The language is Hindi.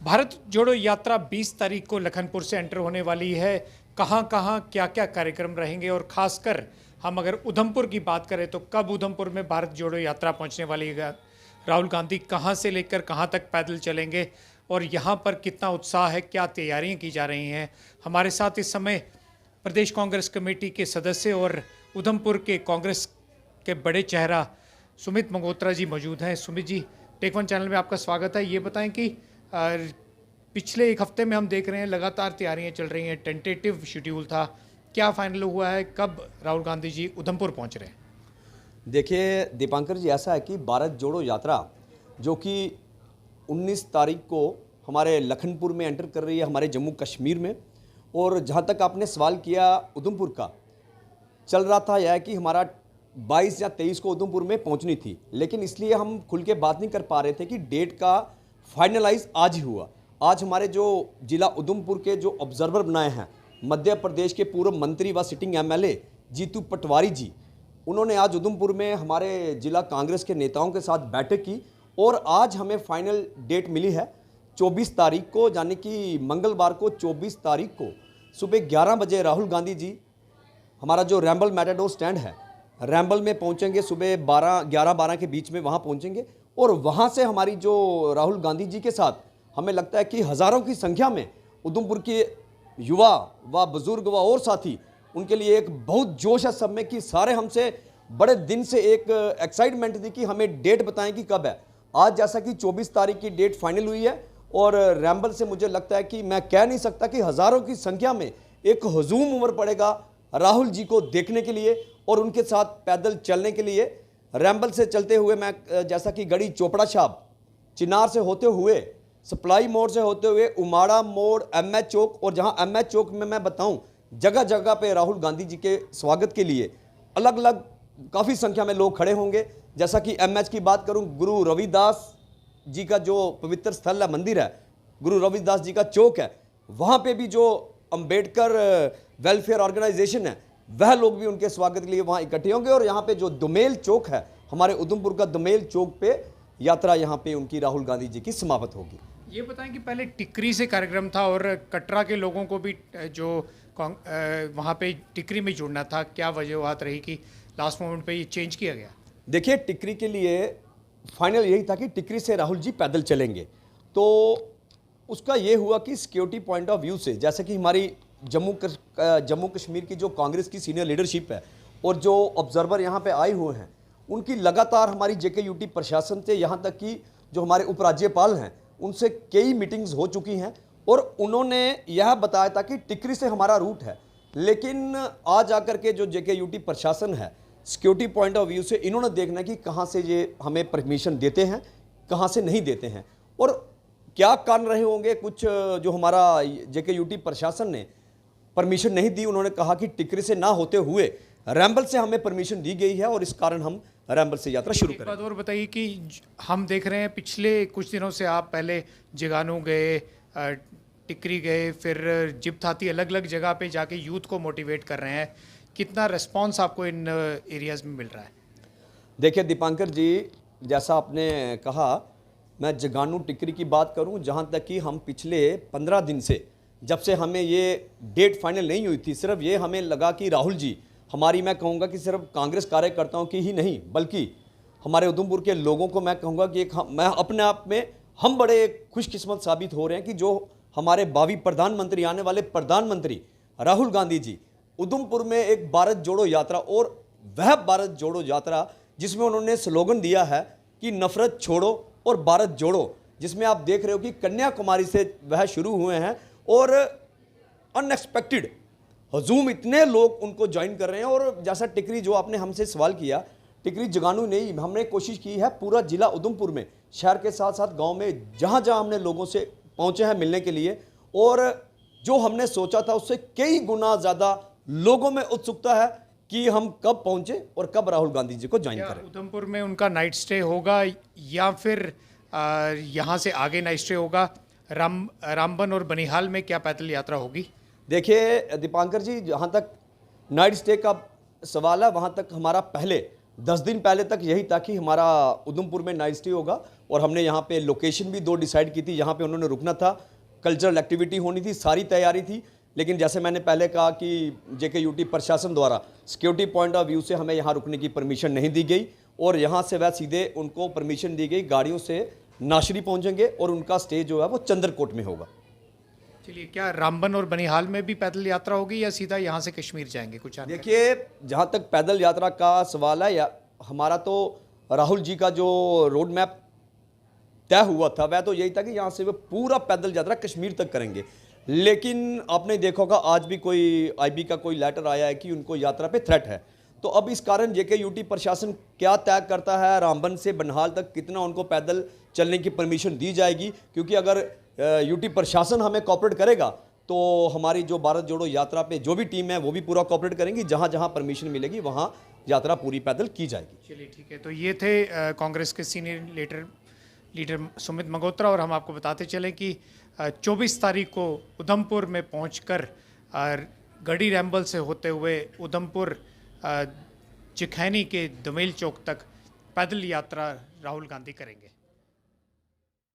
भारत जोड़ो यात्रा 20 तारीख को लखनपुर से एंटर होने वाली है। कहां कहां क्या क्या कार्यक्रम रहेंगे और खासकर हम अगर उधमपुर की बात करें तो कब उधमपुर में भारत जोड़ो यात्रा पहुंचने वाली है, राहुल गांधी कहां से लेकर कहां तक पैदल चलेंगे और यहां पर कितना उत्साह है, क्या तैयारियां की जा रही हैं। हमारे साथ इस समय प्रदेश कांग्रेस कमेटी के सदस्य और उधमपुर के कांग्रेस के बड़े चेहरा सुमित मंगोत्रा जी मौजूद हैं। Sumit ji, take one channel में आपका स्वागत है। ये बताएं कि पिछले एक हफ्ते में हम देख रहे हैं लगातार तैयारियां चल रही हैं, टेंटेटिव शेड्यूल था, क्या फाइनल हुआ है, कब राहुल गांधी जी उधमपुर पहुंच रहे हैं? देखिए दीपांकर जी, ऐसा है कि भारत जोड़ो यात्रा जो कि 19 तारीख को हमारे लखनपुर में एंटर कर रही है, हमारे जम्मू कश्मीर में। और जहाँ तक आपने सवाल किया उधमपुर का, चल रहा था यह कि हमारा 22 या 23 को उधमपुर में पहुँचनी थी, लेकिन इसलिए हम खुल के बात नहीं कर पा रहे थे कि डेट का फाइनलाइज आज ही हुआ। आज हमारे जो जिला उधमपुर के जो ऑब्जर्वर बनाए हैं, मध्य प्रदेश के पूर्व मंत्री व सिटिंग एमएलए जीतू पटवारी जी, उन्होंने आज उधमपुर में हमारे जिला कांग्रेस के नेताओं के साथ बैठक की और आज हमें फाइनल डेट मिली है 24 तारीख को, यानी कि मंगलवार को 24 तारीख को सुबह 11 बजे राहुल गांधी जी हमारा जो रैम्बल मैटाडोर स्टैंड है, रैम्बल में पहुंचेंगे। सुबह 11-12 के बीच में वहां पहुंचेंगे और वहां से हमारी जो राहुल गांधी जी के साथ हमें लगता है कि हज़ारों की संख्या में उधमपुर के युवा व बुजुर्ग व और साथी, उनके लिए एक बहुत जोश है सब में कि सारे हमसे बड़े दिन से एक एक्साइटमेंट थी कि हमें डेट बताएं कि कब है। आज जैसा कि 24 तारीख की डेट फाइनल हुई है और रैम्बल से मुझे लगता है कि मैं कह नहीं सकता कि हज़ारों की संख्या में एक हजूम उमड़ पड़ेगा राहुल जी को देखने के लिए और उनके साथ पैदल चलने के लिए। रैम्बल से चलते हुए मैं जैसा कि गढ़ी चोपड़ा छाप, चिनार से होते हुए, सप्लाई मोड़ से होते हुए उमाड़ा मोड़, एमएच चौक, और जहां एमएच चौक में मैं बताऊं जगह जगह पे राहुल गांधी जी के स्वागत के लिए अलग अलग काफ़ी संख्या में लोग खड़े होंगे। जैसा कि एमएच की बात करूं, गुरु रविदास जी का जो पवित्र स्थल है, मंदिर है, गुरु रविदास जी का चौक है, वहाँ पे भी जो अंबेडकर वेलफेयर ऑर्गेनाइजेशन है, वह लोग भी उनके स्वागत के लिए वहाँ इकट्ठे होंगे। और यहाँ पे जो दुमेल चौक है, हमारे उधमपुर का दुमेल चौक पे यात्रा यहाँ पे उनकी राहुल गांधी जी की समाप्त होगी। ये बताएं कि पहले टिकरी से कार्यक्रम था और कटरा के लोगों को भी जो वहाँ पे टिकरी में जुड़ना था, क्या वजूहत रही कि लास्ट मोमेंट पे ये चेंज किया गया? देखिए, टिकरी के लिए फाइनल यही था कि टिकरी से राहुल जी पैदल चलेंगे, तो उसका ये हुआ कि सिक्योरिटी पॉइंट ऑफ व्यू से, जैसे कि हमारी जम्मू कश्मीर की जो कांग्रेस की सीनियर लीडरशिप है और जो ऑब्जर्वर यहाँ पे आए हुए हैं, उनकी लगातार हमारी जेकेयूटी प्रशासन से, यहाँ तक कि जो हमारे उपराज्यपाल हैं, उनसे कई मीटिंग्स हो चुकी हैं और उन्होंने यह बताया था कि टिकरी से हमारा रूट है। लेकिन आज आकर के जो जेकेयूटी प्रशासन है, सिक्योरिटी पॉइंट ऑफ व्यू से इन्होंने देखना कि कहाँ से ये हमें परमिशन देते हैं, कहाँ से नहीं देते हैं और क्या कारण रहे होंगे। कुछ जो हमारा जेकेयूटी प्रशासन ने परमिशन नहीं दी, उन्होंने कहा कि टिकरी से ना होते हुए रैम्बल से हमें परमिशन दी गई है और इस कारण हम रैम्बल से यात्रा शुरू करें। एक बात और बताइए कि हम देख रहे हैं पिछले कुछ दिनों से आप पहले जगानू गए, टिकरी गए, फिर जिपथाती, अलग अलग जगह पे जाके यूथ को मोटिवेट कर रहे हैं, कितना रिस्पांस आपको इन एरियाज में मिल रहा है? देखिए दीपांकर जी, जैसा आपने कहा, मैं जगानू टिकरी की बात करूं, जहां तक कि हम पिछले 15 दिन से, जब से हमें ये डेट फाइनल नहीं हुई थी, सिर्फ ये हमें लगा कि राहुल जी हमारी, मैं कहूँगा कि सिर्फ कांग्रेस कार्यकर्ताओं की ही नहीं बल्कि हमारे उधमपुर के लोगों को मैं कहूँगा कि मैं अपने आप में हम बड़े खुशकिस्मत साबित हो रहे हैं कि जो हमारे भावी प्रधानमंत्री, आने वाले प्रधानमंत्री राहुल गांधी जी उधमपुर में एक भारत जोड़ो यात्रा, और वह भारत जोड़ो यात्रा जिसमें उन्होंने स्लोगन दिया है कि नफरत छोड़ो और भारत जोड़ो, जिसमें आप देख रहे हो कि कन्याकुमारी से वह शुरू हुए हैं और अनएक्सपेक्टेड हजूम इतने लोग उनको ज्वाइन कर रहे हैं। और जैसा टिकरी जो आपने हमसे सवाल किया, टिकरी जगानू नहीं, हमने कोशिश की है पूरा जिला उधमपुर में, शहर के साथ साथ गांव में, जहां जहां हमने लोगों से पहुंचे हैं मिलने के लिए, और जो हमने सोचा था उससे कई गुना ज़्यादा लोगों में उत्सुकता है कि हम कब पहुंचे और कब राहुल गांधी जी को ज्वाइन करें। उधमपुर में उनका नाइट स्टे होगा या फिर यहाँ से आगे नाइट स्टे होगा? रामबन और बनिहाल में क्या पैदल यात्रा होगी? देखिए दीपांकर जी, जहाँ तक नाइट स्टे का सवाल है, वहाँ तक हमारा पहले 10 दिन पहले तक यही था कि हमारा उधमपुर में नाइट स्टे होगा और हमने यहाँ पे लोकेशन भी 2 डिसाइड की थी, यहाँ पे उन्होंने रुकना था, कल्चरल एक्टिविटी होनी थी, सारी तैयारी थी। लेकिन जैसे मैंने पहले कहा कि JKUT प्रशासन द्वारा सिक्योरिटी पॉइंट ऑफ व्यू से हमें यहाँ रुकने की परमिशन नहीं दी गई और यहाँ से वह सीधे उनको परमिशन दी गई, गाड़ियों से नाशरी पहुँचेंगे और उनका स्टे जो है वो चंद्रकोट में होगा। चलिए, क्या रामबन और बनिहाल में भी पैदल यात्रा होगी या सीधा यहाँ से कश्मीर जाएंगे? कुछ देखिए, जहाँ तक पैदल यात्रा का सवाल है, या हमारा तो राहुल जी का जो रोड मैप तय हुआ था वह तो यही था कि यहाँ से वो पूरा पैदल यात्रा कश्मीर तक करेंगे। लेकिन आपने देखा होगा आज भी कोई IB का कोई लेटर आया है कि उनको यात्रा पे थ्रेट है। तो अब इस कारण JKUT प्रशासन क्या तय करता है, रामबन से बनिहाल तक कितना उनको पैदल चलने की परमिशन दी जाएगी, क्योंकि अगर UT प्रशासन हमें कॉपरेट करेगा तो हमारी जो भारत जोड़ो यात्रा पे जो भी टीम है वो भी पूरा कॉपरेट करेंगी, जहाँ जहाँ परमिशन मिलेगी वहाँ यात्रा पूरी पैदल की जाएगी। चलिए, ठीक है। तो ये थे कांग्रेस के सीनियर लीडर सुमित मगोत्रा, और हम आपको बताते चले कि 24 तारीख को उधमपुर में पहुंचकर गढ़ी रैम्बल से होते हुए उधमपुर चिखैनी के दमेल चौक तक पैदल यात्रा राहुल गांधी करेंगे।